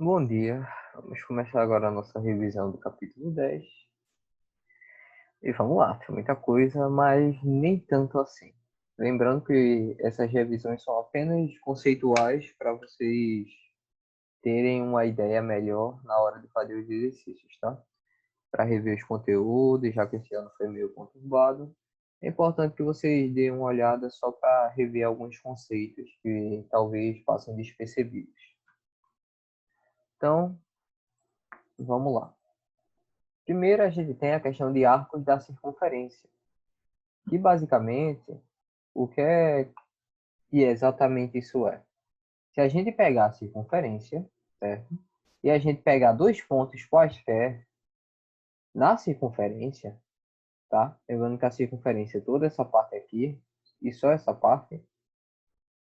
Bom dia, vamos começar agora a nossa revisão do capítulo 10. E vamos lá, tem muita coisa, mas nem tanto assim. Lembrando que essas revisões são apenas conceituais para vocês terem uma ideia melhor na hora de fazer os exercícios, tá? Para rever os conteúdos, já que esse ano foi meio conturbado. É importante que vocês deem uma olhada só para rever alguns conceitos que talvez passem despercebidos. Então, vamos lá. Primeiro, a gente tem a questão de arcos da circunferência, que basicamente, o que é que exatamente isso é? Se a gente pegar a circunferência, certo? E a gente pegar dois pontos quaisquer na circunferência, tá? Lembrando que a circunferência é toda essa parte aqui, e só essa parte.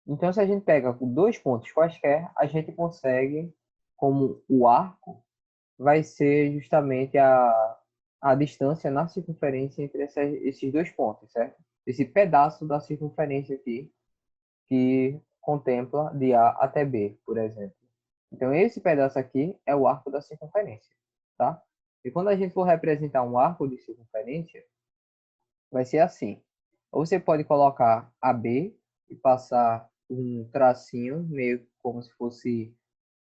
Então, se a gente pega dois pontos quaisquer, a gente consegue, como o arco, vai ser justamente a distância na circunferência entre esses dois pontos, certo? Esse pedaço da circunferência aqui, que contempla de A até B, por exemplo. Então, esse pedaço aqui é o arco da circunferência, tá? E quando a gente for representar um arco de circunferência, vai ser assim. Ou você pode colocar AB e passar um tracinho, meio como se fosse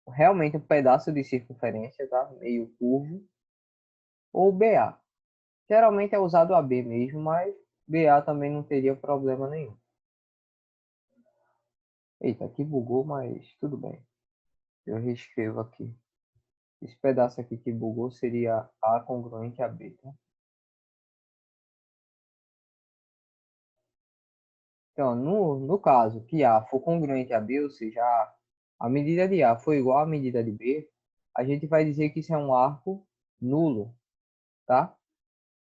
realmente um pedaço de circunferência, tá? Meio curvo, ou BA. Geralmente é usado AB mesmo, mas BA também não teria problema nenhum. Eita, aqui bugou, mas tudo bem. Eu reescrevo aqui. Esse pedaço aqui que bugou seria A congruente a B, tá? Então, no caso que A for congruente a B, ou seja, a medida de A for igual à medida de B, a gente vai dizer que isso é um arco nulo, tá?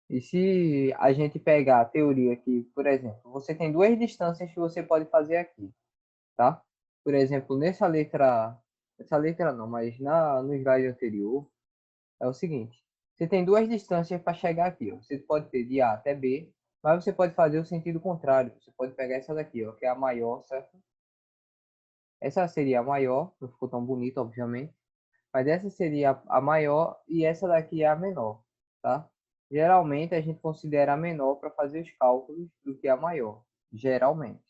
E se a gente pegar a teoria aqui, por exemplo, você tem duas distâncias que você pode fazer aqui, tá? Por exemplo, nessa letra não, mas no slide anterior, é o seguinte: você tem duas distâncias para chegar aqui, ó. Você pode ter de A até B, mas você pode fazer o sentido contrário. Você pode pegar essa daqui, ó, que é a maior, certo? Essa seria a maior, não ficou tão bonita, obviamente, mas essa seria a maior e essa daqui é a menor, tá? Geralmente a gente considera a menor para fazer os cálculos do que a maior, geralmente.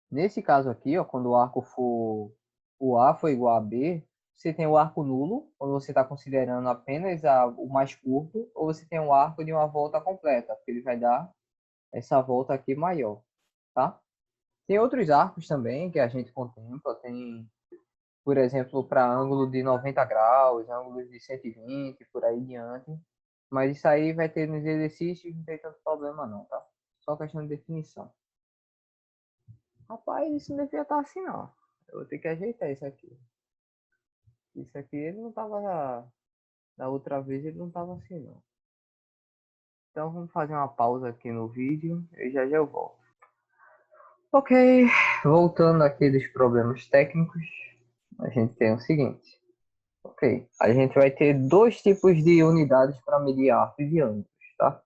Nesse caso aqui, ó, quando o A for igual a B, você tem o arco nulo, quando você está considerando apenas o mais curto, ou você tem o arco de uma volta completa, porque ele vai dar essa volta aqui maior, tá? Tem outros arcos também que a gente contempla, tem, por exemplo, para ângulo de 90 graus, ângulos de 120, por aí diante, mas isso aí vai ter nos exercícios, não tem tanto problema não, tá? Só questão de definição. Rapaz, isso não devia estar assim, não. Eu vou ter que ajeitar isso aqui. Isso aqui ele não tava da outra vez, ele não tava assim, não. Então vamos fazer uma pausa aqui no vídeo e já já eu volto. Ok, voltando aqui dos problemas técnicos, a gente tem o seguinte. Ok, a gente vai ter dois tipos de unidades para medir arcos e ângulos, tá?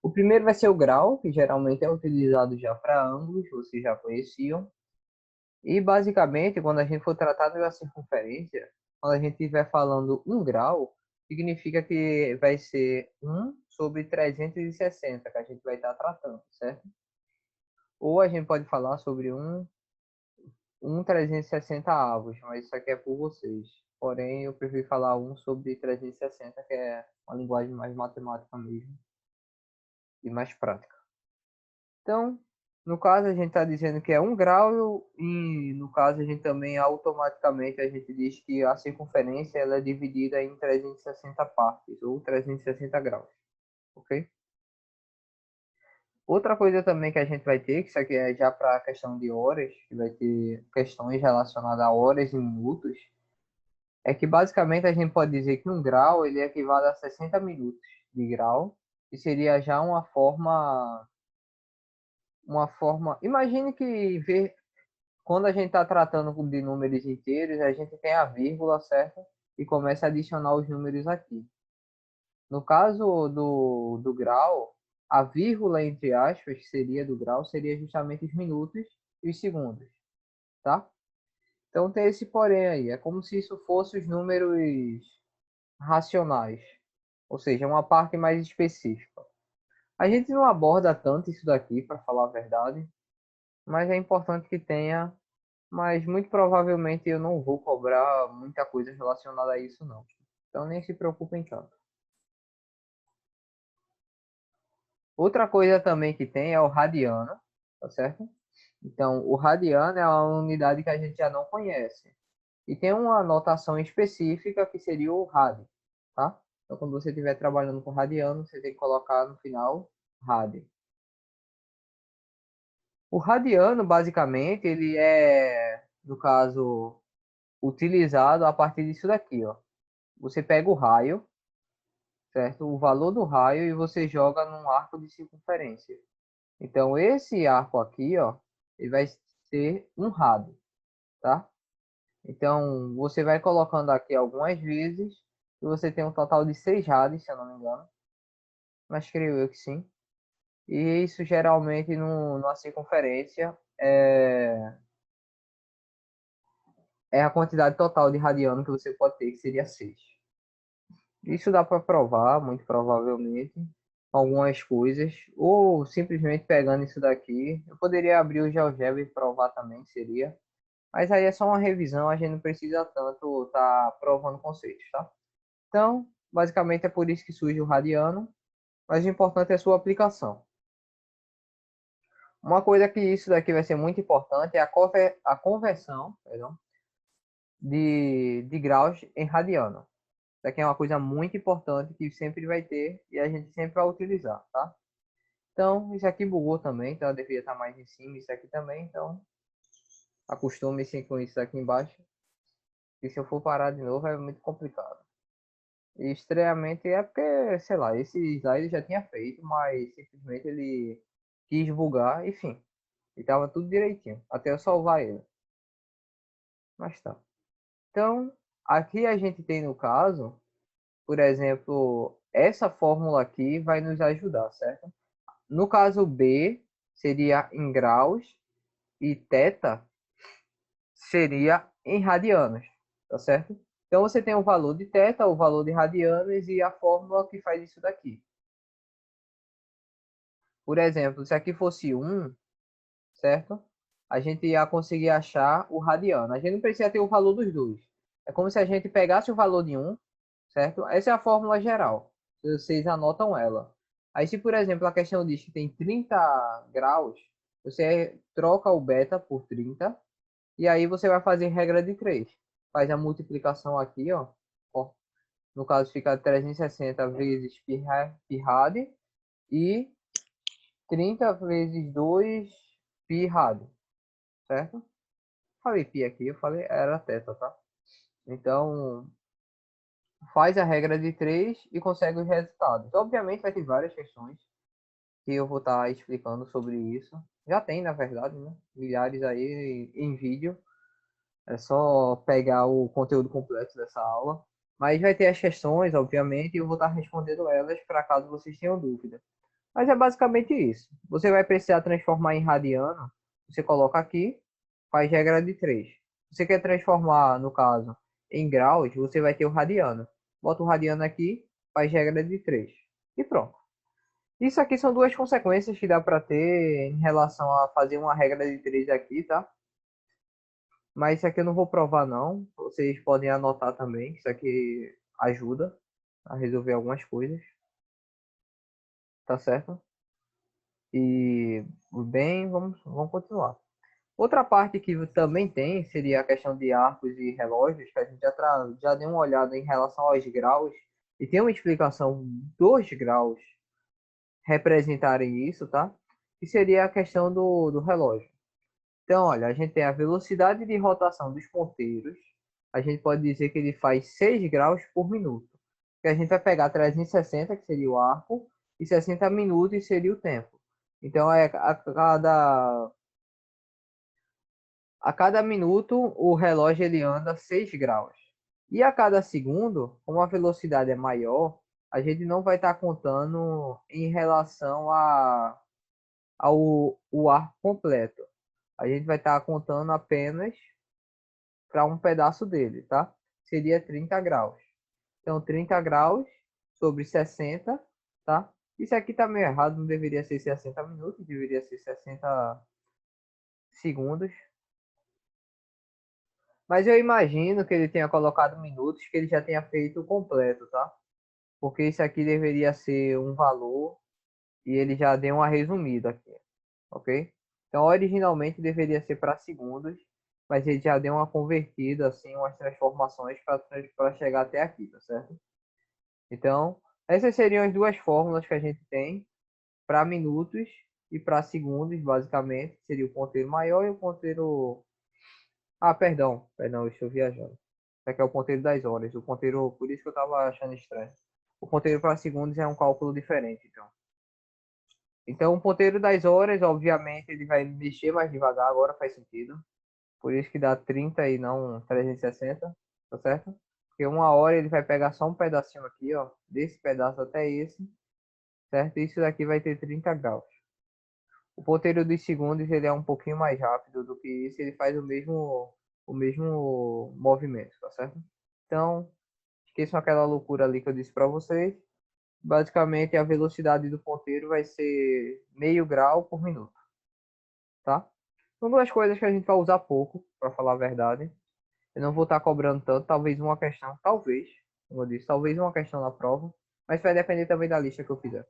O primeiro vai ser o grau, que geralmente é utilizado já para ângulos, vocês já conheciam. E basicamente, quando a gente for tratar da circunferência, quando a gente estiver falando 1 grau, significa que vai ser 1 sobre 360 que a gente vai estar tratando, certo? Ou a gente pode falar sobre 1 360 avos, mas isso aqui é por vocês. Porém, eu prefiro falar 1 sobre 360, que é uma linguagem mais matemática mesmo e mais prática. Então, no caso, a gente está dizendo que é 1 grau e, no caso, a gente também automaticamente a gente diz que a circunferência ela é dividida em 360 partes, ou 360 graus, ok? Outra coisa também que a gente vai ter, que isso aqui é já para a questão de horas, que vai ter questões relacionadas a horas e minutos, é que basicamente a gente pode dizer que 1 grau ele equivale a 60 minutos de grau, que seria já uma forma. Imagine que quando a gente está tratando de números inteiros, a gente tem a vírgula, certo? E começa a adicionar os números aqui. No caso do grau, a vírgula, entre aspas, que seria do grau, seria justamente os minutos e os segundos, tá? Então tem esse porém aí. É como se isso fosse os números racionais. Ou seja, uma parte mais específica. A gente não aborda tanto isso daqui, para falar a verdade. Mas é importante que tenha. Mas muito provavelmente eu não vou cobrar muita coisa relacionada a isso, não. Então nem se preocupem tanto. Outra coisa também que tem é o radiano, tá certo? Então, o radiano é uma unidade que a gente já não conhece. E tem uma notação específica que seria o rad, tá? Então, quando você estiver trabalhando com radiano, você tem que colocar no final rad. O radiano, basicamente, ele é, no caso, utilizado a partir disso daqui, ó. Você pega o raio, certo? O valor do raio e você joga num arco de circunferência. Então, esse arco aqui, ó, ele vai ser um rad, tá? Então, você vai colocando aqui algumas vezes e você tem um total de 6 rads, se eu não me engano. Mas creio eu que sim. E isso geralmente numa circunferência é a quantidade total de radiano que você pode ter, que seria 6. Isso dá para provar, muito provavelmente, algumas coisas. Ou simplesmente pegando isso daqui. Eu poderia abrir o GeoGebra e provar também, seria. Mas aí é só uma revisão, a gente não precisa tanto estar provando conceitos, tá? Então, basicamente é por isso que surge o radiano, mas o importante é a sua aplicação. Uma coisa que isso daqui vai ser muito importante é a conversão, perdão, de graus em radiano. Isso aqui é uma coisa muito importante que sempre vai ter e a gente sempre vai utilizar, tá? Então, isso aqui bugou também, então eu devia estar mais em cima, isso aqui também, então acostume-se com isso aqui embaixo. E se eu for parar de novo é muito complicado. E estranhamente é porque, sei lá, esse slide eu já tinha feito, mas simplesmente ele quis bugar, enfim. E tava tudo direitinho, até eu salvar ele. Mas tá. Então, aqui a gente tem no caso, por exemplo, essa fórmula aqui vai nos ajudar, certo? No caso B, seria em graus e θ seria em radianos, tá certo? Então você tem o valor de θ, o valor de radianos e a fórmula que faz isso daqui. Por exemplo, se aqui fosse 1, certo? A gente ia conseguir achar o radiano. A gente não precisa ter o valor dos dois. É como se a gente pegasse o valor de 1, certo? Essa é a fórmula geral. Vocês anotam ela. Aí se, por exemplo, a questão diz que tem 30 graus, você troca o beta por 30 e aí você vai fazer regra de 3. Faz a multiplicação aqui, ó. No caso fica 360 vezes pi rad e 30 vezes 2 pi rad, certo? Falei pi aqui, eu falei era teta, tá? Então, faz a regra de 3 e consegue os resultados. Obviamente vai ter várias questões que eu vou estar explicando sobre isso. Já tem, na verdade, né? Milhares aí em vídeo. É só pegar o conteúdo completo dessa aula. Mas vai ter as questões, obviamente, e eu vou estar respondendo elas para caso vocês tenham dúvida. Mas é basicamente isso. Você vai precisar transformar em radiano. Você coloca aqui, faz regra de 3. Você quer transformar, no caso, em graus, você vai ter o radiano. Bota o radiano aqui, faz regra de 3. E pronto. Isso aqui são duas consequências que dá para ter em relação a fazer uma regra de 3 aqui, tá? Mas isso aqui eu não vou provar não. Vocês podem anotar também. Isso aqui ajuda a resolver algumas coisas. Tá certo? E bem, vamos continuar. Outra parte que também tem seria a questão de arcos e relógios, que a gente já deu uma olhada em relação aos graus, e tem uma explicação dos graus representarem isso, tá? Que seria a questão do relógio. Então, olha, a gente tem a velocidade de rotação dos ponteiros, a gente pode dizer que ele faz 6 graus por minuto. Que a gente vai pegar 360, que seria o arco, e 60 minutos seria o tempo. Então, a cada minuto o relógio ele anda 6 graus. E a cada segundo, como a velocidade é maior, a gente não vai estar contando em relação ao o ar completo. A gente vai estar contando apenas para um pedaço dele, tá? Seria 30 graus. Então, 30 graus sobre 60, tá? Isso aqui tá meio errado, não deveria ser 60 minutos, deveria ser 60 segundos. Mas eu imagino que ele tenha colocado minutos, que ele já tenha feito o completo, tá? Porque isso aqui deveria ser um valor e ele já deu uma resumida aqui, ok? Então, originalmente deveria ser para segundos, mas ele já deu uma convertida, assim, umas transformações para chegar até aqui, tá certo? Então, essas seriam as duas fórmulas que a gente tem para minutos e para segundos, basicamente. Seria o ponteiro maior e o ponteiro... Ah, perdão, eu estou viajando. Isso aqui é o ponteiro das horas. O ponteiro, por isso que eu estava achando estranho. O ponteiro para segundos é um cálculo diferente, então. Então, o ponteiro das horas, obviamente, ele vai mexer mais devagar, agora faz sentido. Por isso que dá 30 e não 360, tá certo? Porque uma hora ele vai pegar só um pedacinho aqui, ó, desse pedaço até esse, certo? Isso daqui vai ter 30 graus. O ponteiro dos segundos, ele é um pouquinho mais rápido do que isso, ele faz o mesmo movimento, tá certo? Então, esqueçam aquela loucura ali que eu disse para vocês. Basicamente, a velocidade do ponteiro vai ser meio grau por minuto, tá? São duas coisas que a gente vai usar pouco, para falar a verdade. Eu não vou estar cobrando tanto, talvez uma questão, talvez, como eu disse, talvez uma questão na prova, mas vai depender também da lista que eu fizer.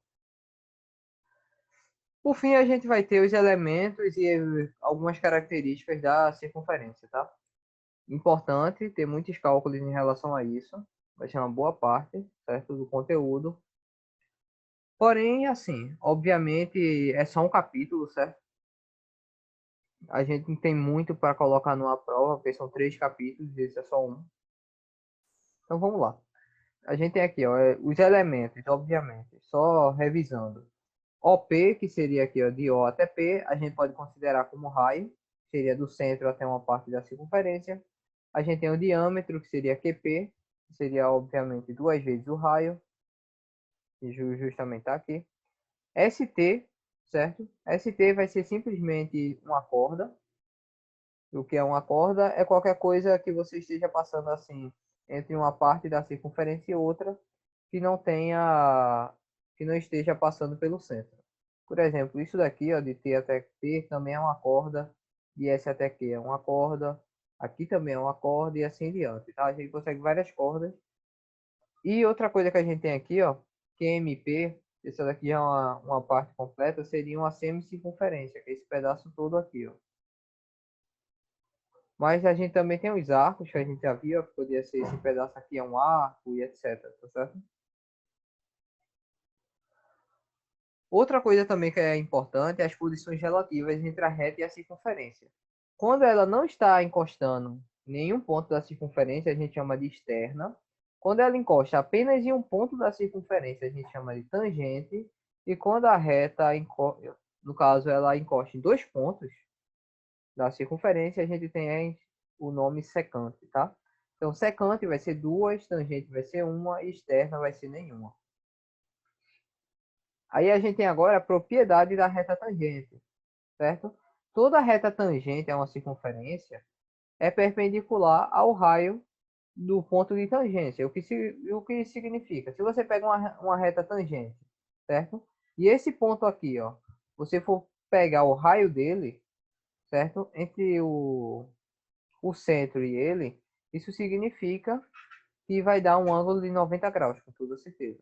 Por fim, a gente vai ter os elementos e algumas características da circunferência, tá? Importante ter muitos cálculos em relação a isso, vai ser uma boa parte, certo, do conteúdo. Porém, assim, obviamente é só um capítulo, certo? A gente não tem muito para colocar numa prova, porque são 3 capítulos, esse é só um. Então vamos lá. A gente tem aqui, ó, os elementos, obviamente, só revisando. OP, que seria aqui, ó, de O até P, a gente pode considerar como raio, seria do centro até uma parte da circunferência. A gente tem o diâmetro, que seria QP, que seria, obviamente, 2 vezes o raio, que justamente está aqui. ST, certo? ST vai ser simplesmente uma corda. O que é uma corda é qualquer coisa que você esteja passando assim entre uma parte da circunferência e outra que não tenha, que não esteja passando pelo centro. Por exemplo, isso daqui, ó, de T até P também é uma corda, de S até Q é uma corda, aqui também é uma corda e assim diante, tá? A gente consegue várias cordas. E outra coisa que a gente tem aqui, ó, QMP, essa daqui é uma parte completa, seria uma semicircunferência, que é esse pedaço todo aqui, ó. Mas a gente também tem os arcos, que a gente já viu, que poderia ser esse pedaço aqui é um arco e etc, tá certo? Outra coisa também que é importante é as posições relativas entre a reta e a circunferência. Quando ela não está encostando em nenhum ponto da circunferência, a gente chama de externa. Quando ela encosta apenas em um ponto da circunferência, a gente chama de tangente. E quando a reta, no caso, ela encosta em 2 pontos da circunferência, a gente tem o nome secante, tá? Então, secante vai ser 2, tangente vai ser 1 e externa vai ser nenhuma. Aí a gente tem agora a propriedade da reta tangente, certo? Toda reta tangente a uma circunferência é perpendicular ao raio do ponto de tangência. O que significa? Se você pega uma reta tangente, certo? E esse ponto aqui, ó, você for pegar o raio dele, certo? Entre o centro e ele, isso significa que vai dar um ângulo de 90 graus, com toda certeza.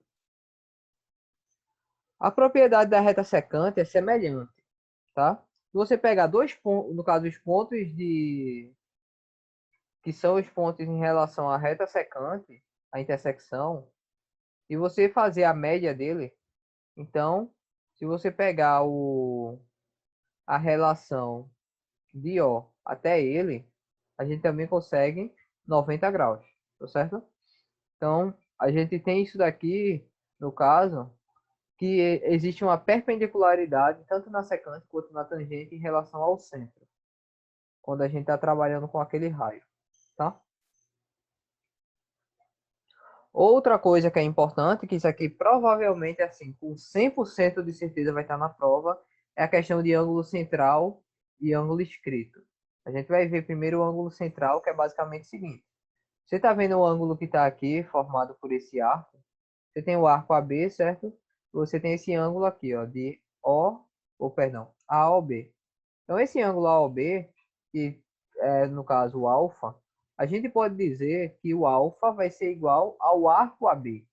A propriedade da reta secante é semelhante, tá? Se você pegar 2 pontos, no caso os pontos que são os pontos em relação à reta secante, a intersecção, e você fazer a média dele, então, se você pegar a relação de O até ele, a gente também consegue 90 graus, tá certo? Então, a gente tem isso daqui, no caso, que existe uma perpendicularidade tanto na secante quanto na tangente em relação ao centro, quando a gente está trabalhando com aquele raio, tá? Outra coisa que é importante, que isso aqui provavelmente, assim, com 100% de certeza vai estar na prova, é a questão de ângulo central e ângulo escrito. A gente vai ver primeiro o ângulo central, que é basicamente o seguinte. Você está vendo o ângulo que está aqui, formado por esse arco. Você tem o arco AB, certo? Você tem esse ângulo aqui, ó, de perdão, AOB. Então, esse ângulo AOB, que é, no caso, o alfa, a gente pode dizer que o alfa vai ser igual ao arco AB,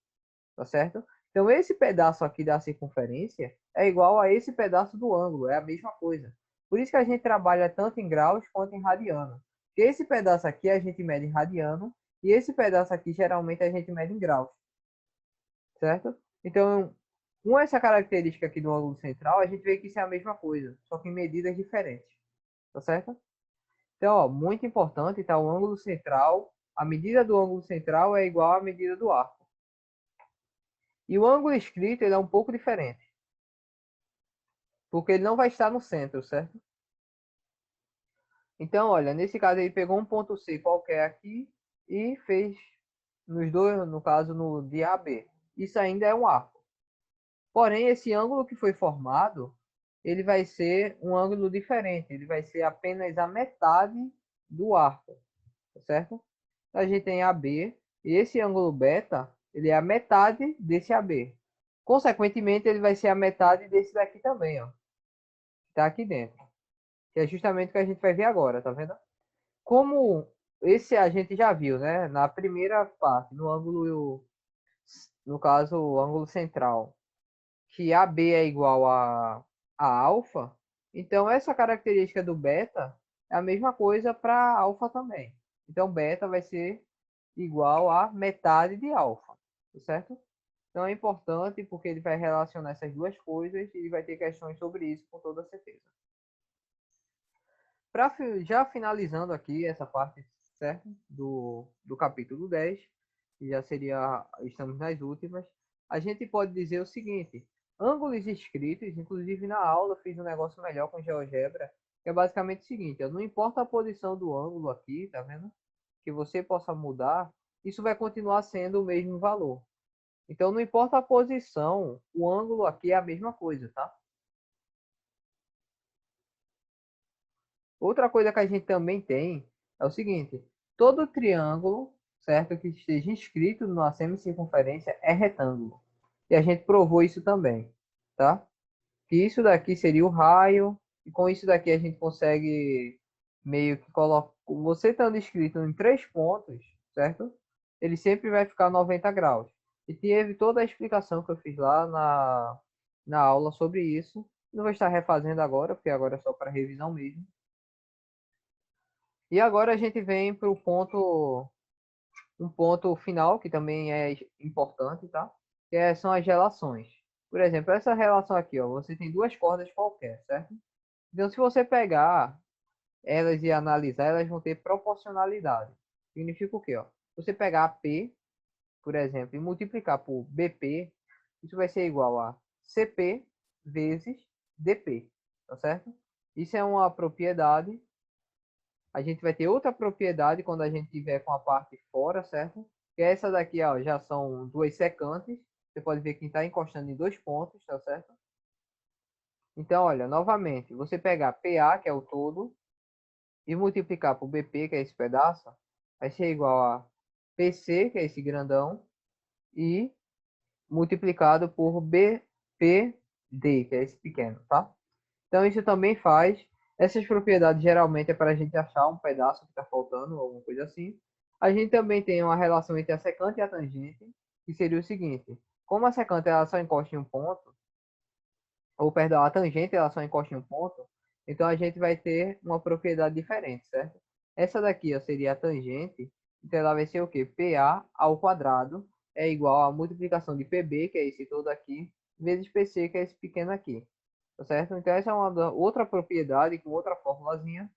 tá certo? Então, esse pedaço aqui da circunferência é igual a esse pedaço do ângulo, é a mesma coisa. Por isso que a gente trabalha tanto em graus quanto em radiano. Porque esse pedaço aqui a gente mede em radiano e esse pedaço aqui geralmente a gente mede em graus, certo? Então, com essa característica aqui do ângulo central, a gente vê que isso é a mesma coisa, só que em medidas diferentes, tá certo? Então, ó, muito importante, tá? O ângulo central, a medida do ângulo central é igual à medida do arco. E o ângulo escrito ele é um pouco diferente, porque ele não vai estar no centro, certo? Então, olha, nesse caso ele pegou um ponto C qualquer aqui e fez nos dois, no caso no de AB. Isso ainda é um arco. Porém, esse ângulo que foi formado, ele vai ser um ângulo diferente, ele vai ser apenas a metade do arco, certo? A gente tem AB e esse ângulo beta, ele é a metade desse AB. Consequentemente, ele vai ser a metade desse daqui também, ó. Tá aqui dentro. Que é justamente o que a gente vai ver agora, tá vendo? Como esse a gente já viu, né? Na primeira parte, no ângulo, no caso, o ângulo central, que AB é igual a alfa, então essa característica do beta é a mesma coisa para alfa também. Então beta vai ser igual a metade de alfa, certo? Então é importante porque ele vai relacionar essas duas coisas e ele vai ter questões sobre isso com toda certeza. Já finalizando aqui essa parte, certo? Do capítulo 10, que já seria, estamos nas últimas, a gente pode dizer o seguinte, ângulos escritos, inclusive na aula eu fiz um negócio melhor com GeoGebra, que é basicamente o seguinte, não importa a posição do ângulo aqui, tá vendo? Que você possa mudar, isso vai continuar sendo o mesmo valor. Então, não importa a posição, o ângulo aqui é a mesma coisa, tá? Outra coisa que a gente também tem é o seguinte: todo triângulo, certo, que esteja inscrito na semicircunferência é retângulo. E a gente provou isso também, tá? Que isso daqui seria o raio, e com isso daqui a gente consegue meio que colocar. Você estando inscrito em 3 pontos, certo? Ele sempre vai ficar 90 graus. E teve toda a explicação que eu fiz lá na aula sobre isso. Não vou estar refazendo agora, porque agora é só para revisão mesmo. E agora a gente vem para um ponto final, que também é importante, tá? São as relações. Por exemplo, essa relação aqui, ó, você tem duas cordas qualquer, certo? Então, se você pegar elas e analisar, elas vão ter proporcionalidade. Significa o quê, ó? Você pegar P, por exemplo, e multiplicar por BP, isso vai ser igual a CP vezes DP, tá certo? Isso é uma propriedade. A gente vai ter outra propriedade quando a gente tiver com a parte fora, certo? Que é essa daqui, ó, já são duas secantes. Você pode ver que está encostando em 2 pontos, tá certo? Então, olha, novamente, você pegar PA, que é o todo, e multiplicar por BP, que é esse pedaço, vai ser igual a PC, que é esse grandão, e multiplicado por BPD, que é esse pequeno, tá? Então, isso também faz. Essas propriedades geralmente é para a gente achar um pedaço que está faltando, alguma coisa assim. A gente também tem uma relação entre a secante e a tangente, que seria o seguinte: como a secante ela só encosta em um ponto, ou perdão, a tangente ela só encosta em um ponto, então a gente vai ter uma propriedade diferente, certo? Essa daqui ó, seria a tangente, então ela vai ser o quê? PA ao quadrado é igual a multiplicação de PB, que é esse todo aqui, vezes PC, que é esse pequeno aqui. Tá certo? Então essa é uma outra propriedade com outra formulazinha.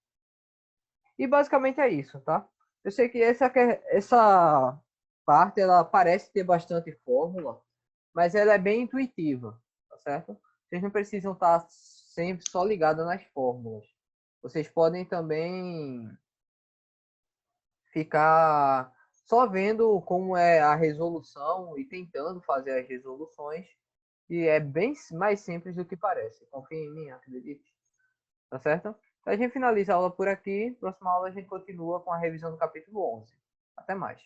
E basicamente é isso, tá? Eu sei que essa parte ela parece ter bastante fórmula, mas ela é bem intuitiva, tá certo? Vocês não precisam estar sempre só ligados nas fórmulas. Vocês podem também ficar só vendo como é a resolução e tentando fazer as resoluções. E é bem mais simples do que parece. Confie em mim, acredite. Tá certo? Então a gente finaliza a aula por aqui. Próxima aula a gente continua com a revisão do capítulo 11. Até mais.